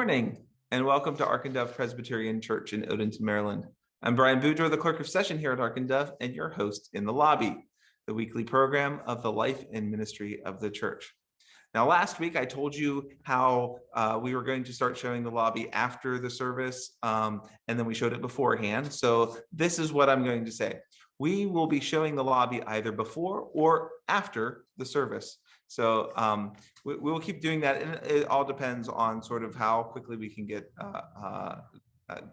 morning, and welcome to Ark and Dove Presbyterian Church in Odenton, Maryland. I'm Brian Boudreaux, the Clerk of Session here at Ark and Dove, and your host in the lobby, the weekly program of the life and ministry of the church. Now, last week, I told you how we were going to start showing the lobby after the service, and then we showed it beforehand. So this is what I'm going to say. We will be showing the lobby either before or after the service. So we will keep doing that, and it all depends on sort of how quickly we can get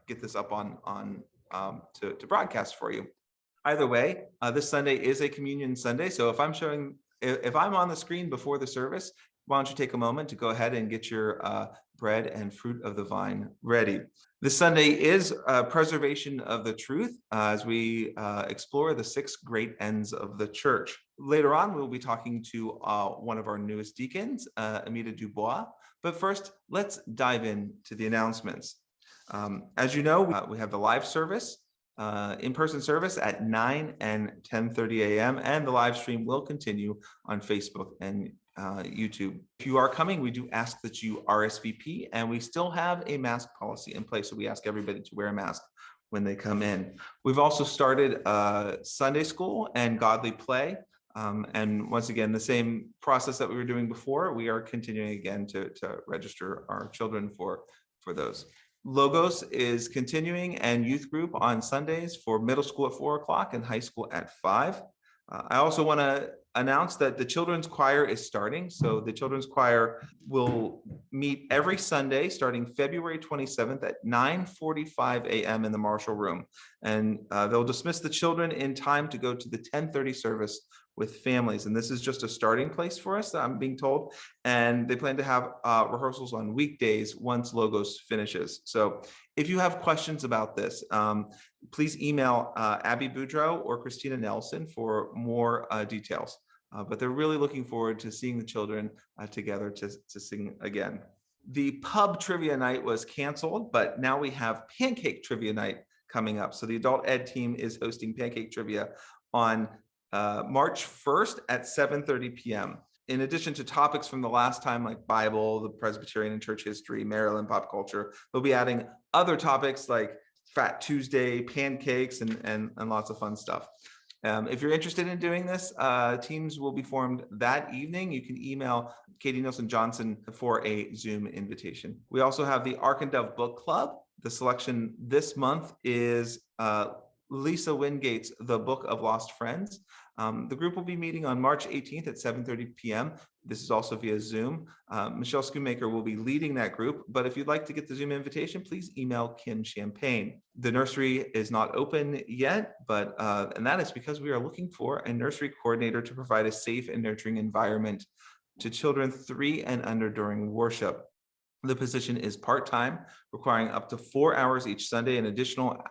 this up to broadcast for you. Either way, this Sunday is a communion Sunday. So if I'm on the screen before the service, why don't you take a moment to go ahead and get your bread and fruit of the vine ready. This Sunday is preservation of the truth as we explore the 6 great ends of the church. Later on, we'll be talking to one of our newest deacons, Amita Dubois. But first, let's dive into the announcements. As you know, we have the live service, in-person service at 9 and 10:30 a.m. and the live stream will continue on Facebook and YouTube. If you are coming, we do ask that you RSVP, and we still have a mask policy in place, so we ask everybody to wear a mask when they come in. We've also started Sunday school and godly play, and once again, the same process that we were doing before, we are continuing again to register our children for those. Logos is continuing, and youth group on Sundays for middle school at 4 o'clock and high school at 5. I also want to announce that the children's choir is starting. So the children's choir will meet every Sunday starting February 27th at 9:45 a.m. in the Marshall Room. And they'll dismiss the children in time to go to the 10:30 service with families. And this is just a starting place for us, I'm being told. And they plan to have rehearsals on weekdays once Logos finishes. So if you have questions about this, please email Abby Boudreaux or Christina Nelson for more details. But they're really looking forward to seeing the children together to sing again. The pub trivia night was canceled, but now we have pancake trivia night coming up. So the adult ed team is hosting pancake trivia on March 1st at 7:30 p.m. In addition to topics from the last time, like Bible, the Presbyterian and church history, Maryland pop culture, they'll be adding other topics like Fat Tuesday, pancakes, and lots of fun stuff. If you're interested in doing this, teams will be formed that evening. You can email Katie Nielsen Johnson for a Zoom invitation. We also have the Ark and Dove Book Club. The selection this month is Lisa Wingate's The Book of Lost Friends. The group will be meeting on March 18th at 7:30 p.m. This is also via Zoom. Michelle Schoonmaker will be leading that group, but if you'd like to get the Zoom invitation, please email Kim Champagne. The nursery is not open yet, but and that is because we are looking for a nursery coordinator to provide a safe and nurturing environment to children 3 and under during worship. The position is part-time, requiring up to 4 hours each Sunday and additional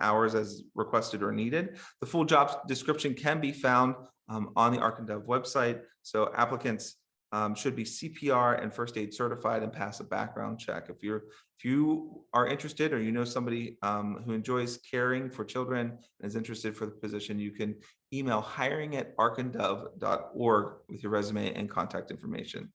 hours as requested or needed. The full job description can be found on the Ark and Dove website. So applicants should be CPR and first aid certified and pass a background check. If you are interested, or you know somebody who enjoys caring for children and is interested for the position, you can email hiring@arkanddove.org with your resume and contact information.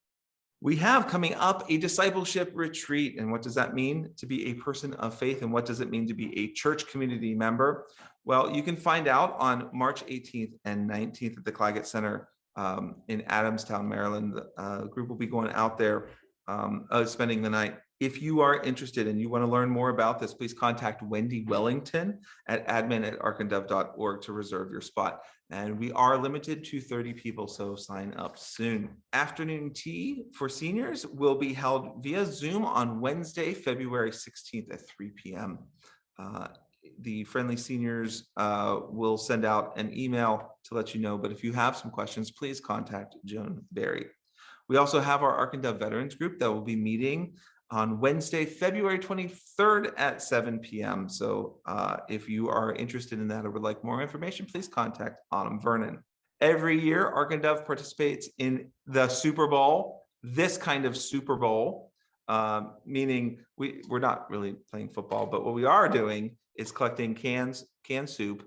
We have coming up a discipleship retreat. And what does that mean to be a person of faith? And what does it mean to be a church community member? Well, you can find out on March 18th and 19th at the Claggett Center in Adamstown, Maryland. The group will be going out there spending the night. If you are interested and you want to learn more about this, please contact Wendy Wellington at admin@arkanddove.org to reserve your spot. And we are limited to 30 people, so sign up soon. Afternoon tea for seniors will be held via Zoom on Wednesday, February 16th at 3 p.m. The friendly seniors will send out an email to let you know, but if you have some questions, please contact Joan Berry. We also have our Ark and Dove Veterans Group that will be meeting on Wednesday, February 23rd at 7 p.m. So if you are interested in that or would like more information, please contact Autumn Vernon. Every year, Ark and Dove participates in the Super Bowl, this kind of Super Bowl, meaning we're not really playing football, but what we are doing is collecting canned soup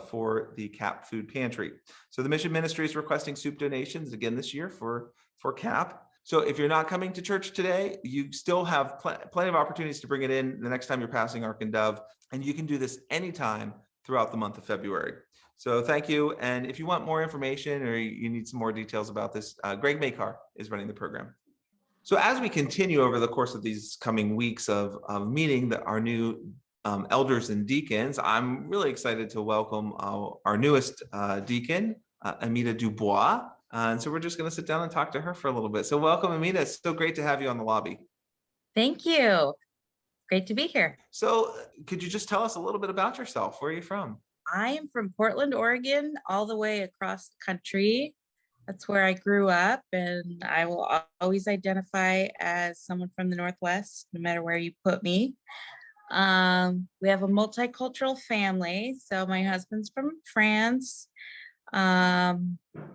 for the CAP Food Pantry. So the Mission Ministry is requesting soup donations again this year for CAP. So if you're not coming to church today, you still have plenty of opportunities to bring it in the next time you're passing Ark and Dove, and you can do this anytime throughout the month of February. So thank you. And if you want more information or you need some more details about this, Greg Makar is running the program. So as we continue over the course of these coming weeks of meeting our new elders and deacons, I'm really excited to welcome our newest deacon, Amita Dubois. And so we're just going to sit down and talk to her for a little bit. So welcome, Amita. It's so great to have you on the lobby. Thank you. Great to be here. So could you just tell us a little bit about yourself? Where are you from? I am from Portland, Oregon, all the way across the country. That's where I grew up, and I will always identify as someone from the Northwest, no matter where you put me. We have a multicultural family. So my husband's from France.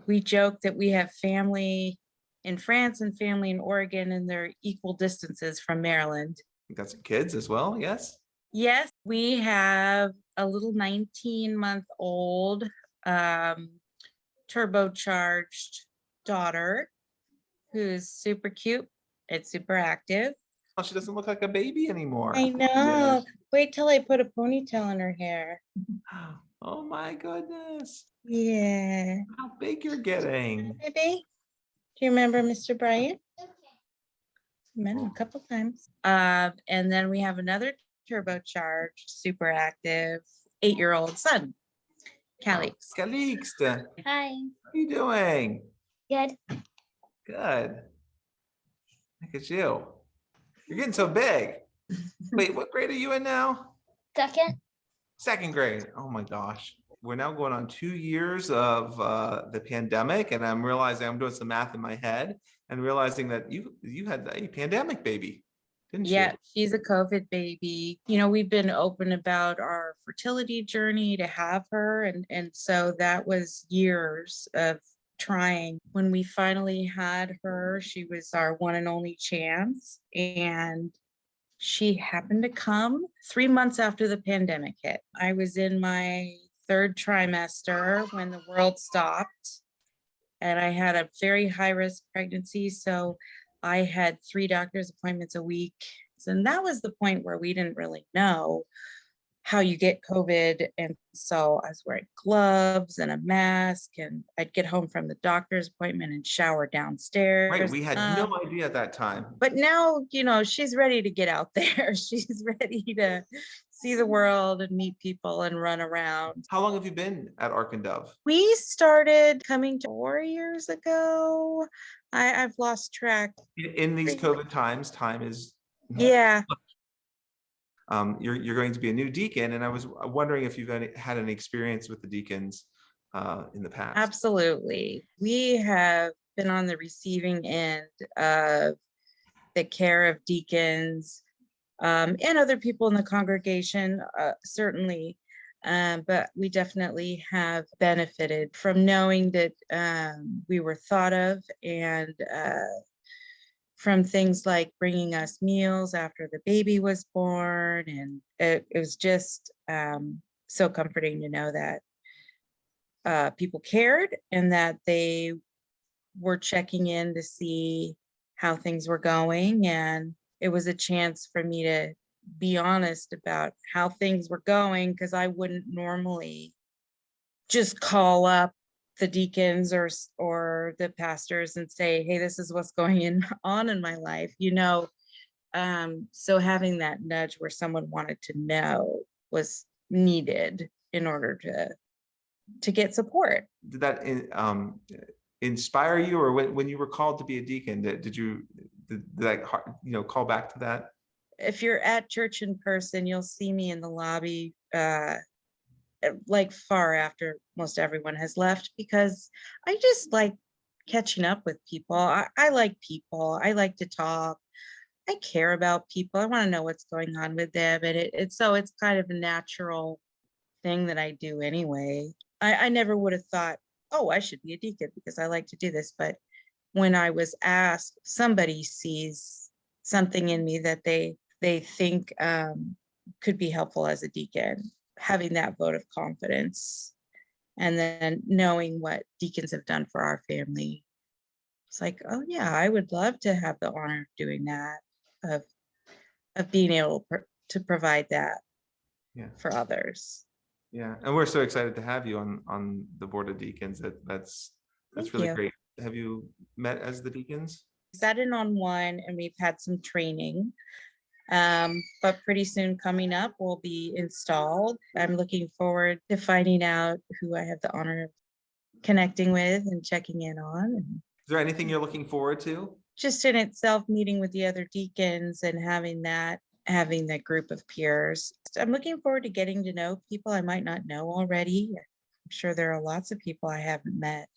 We joke that we have family in France and family in Oregon, and they're equal distances from Maryland. You got some kids as well, yes? Yes, we have a little 19-month-old turbocharged daughter who's super cute and super active. Oh, she doesn't look like a baby anymore. I know. Wait till I put a ponytail in her hair. Oh my goodness. Yeah. How big you're getting. Baby, do you remember Mr. Bryant? Met him a couple times. And then we have another turbocharged, super active 8-year-old son, Calix. Calixte, Hi. how are you doing? Good. Good. Look at you. You're getting so big. Wait, what grade are you in now? Second. Second grade. Oh my gosh. We're now going on 2 years of the pandemic, and I'm realizing I'm doing some math in my head and realizing that you had a pandemic baby, didn't you? Yeah, she's a COVID baby. You know, we've been open about our fertility journey to have her, and so that was years of trying. When we finally had her, she was our one and only chance, and she happened to come 3 months after the pandemic hit. I was in my 3rd trimester when the world stopped, and I had a very high-risk pregnancy, so I had 3 doctor's appointments a week. And that was the point where we didn't really know how you get COVID. And so I was wearing gloves and a mask, and I'd get home from the doctor's appointment and shower downstairs. Right, we had no idea at that time. But now, you know, she's ready to get out there. She's ready to see the world and meet people and run around. How long have you been at Ark and Dove? We started coming to 4 years ago. I've lost track. In these COVID times, time is. Yeah. You're going to be a new deacon, and I was wondering if you've had any experience with the deacons in the past. Absolutely. We have been on the receiving end of the care of deacons and other people in the congregation, certainly. But we definitely have benefited from knowing that we were thought of, and from things like bringing us meals after the baby was born. And it was just so comforting to know that people cared and that they were checking in to see how things were going. And it was a chance for me to be honest about how things were going, because I wouldn't normally just call up the deacons or the pastors and say, hey, this is what's going on in my life, you know. So having that nudge where someone wanted to know was needed in order to get support. Did that inspire you, or when you were called to be a deacon, did that call back to that? If you're at church in person, you'll see me in the lobby like far after most everyone has left, because I just like catching up with people. I like people. I like to talk. I care about people. I want to know what's going on with them. And it's kind of a natural thing that I do anyway. I never would have thought, oh, I should be a deacon because I like to do this. But when I was asked, somebody sees something in me that they think could be helpful as a deacon. Having that vote of confidence, and then knowing what deacons have done for our family It's like, oh yeah, I would love to have the honor of doing that, of being able to provide that Yeah. for others. Yeah. And we're so excited to have you on the Board of Deacons. That's Thank really you. great. Have you met as the deacons? Sat in on one and we've had some training. But pretty soon coming up, we'll be installed. I'm looking forward to finding out who I have the honor of connecting with and checking in on. And Is there anything you're looking forward to? just in itself, meeting with the other deacons and having that group of peers. I'm looking forward to getting to know people I might not know already. I'm sure there are lots of people I haven't met,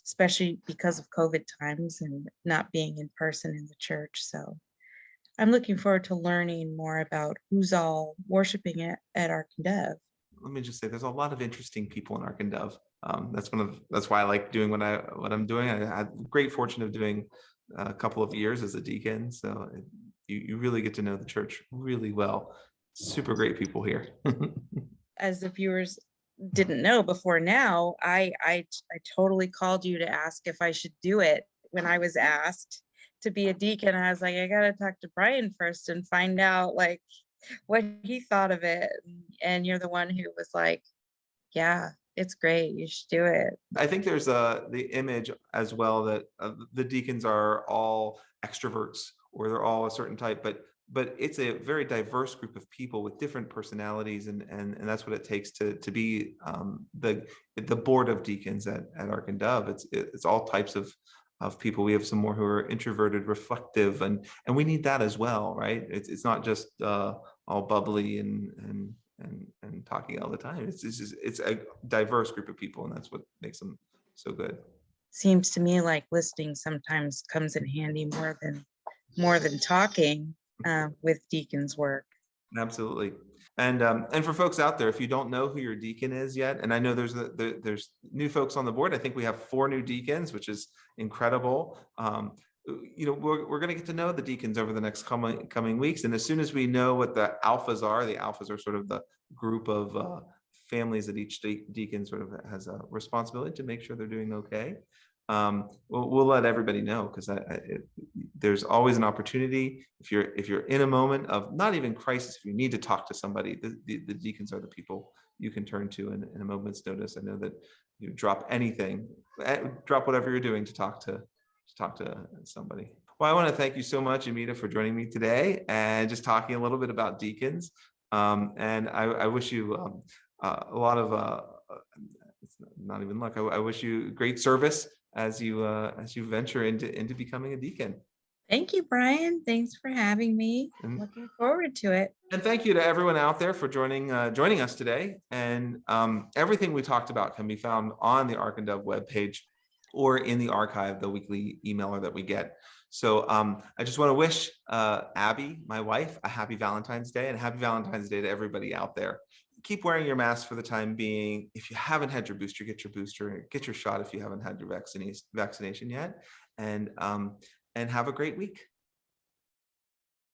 especially because of COVID times and not being in person in the church. So I'm looking forward to learning more about who's all worshiping at Ark-in-Dove. Let me just say, there's a lot of interesting people in Ark-in-Dove. That's why I like doing what I'm doing. I had the great fortune of doing a couple of years as a deacon, so you really get to know the church really well. Super great people here. As the viewers didn't know before now, I totally called you to ask if I should do it when I was asked to be a deacon. I was like, I gotta talk to Brian first and find out like what he thought of it. And you're the one who was like, yeah, it's great. You should do it. I think there's the image as well that the deacons are all extroverts or they're all a certain type, but it's a very diverse group of people with different personalities, and that's what it takes to be the board of deacons at Ark-in-Dove. It's all types of people. We have some more who are introverted, reflective, and we need that as well, right? It's not just all bubbly and talking all the time. It's a diverse group of people, and that's what makes them so good. Seems to me like listening sometimes comes in handy more than talking with deacon's work. Absolutely. And for folks out there, if you don't know who your deacon is yet, and I know there's new folks on the board. I think we have 4 new deacons, which is incredible. We're going to get to know the deacons over the next coming weeks, and as soon as we know what the alphas are sort of the group of families that each deacon sort of has a responsibility to make sure they're doing okay. We'll let everybody know, because there's always an opportunity if you're in a moment of not even crisis, if you need to talk to somebody, the deacons are the people you can turn to in a moment's notice. I know that you drop anything, drop whatever you're doing to talk to somebody. Well, I want to thank you so much, Amita, for joining me today and just talking a little bit about deacons. And I wish you a lot of it's not even luck. I wish you great service as you venture into becoming a deacon. Thank you, Brian. Thanks for having me. Looking forward to it. And thank you to everyone out there for joining us today. And everything we talked about can be found on the Ark-in-Dove webpage or in the archive, the weekly emailer that we get. So I just want to wish Abby, my wife, a happy Valentine's Day, and happy Valentine's Day to everybody out there. Keep wearing your mask for the time being. If you haven't had your booster, get your booster. Get your shot if you haven't had your vaccination yet. And have a great week.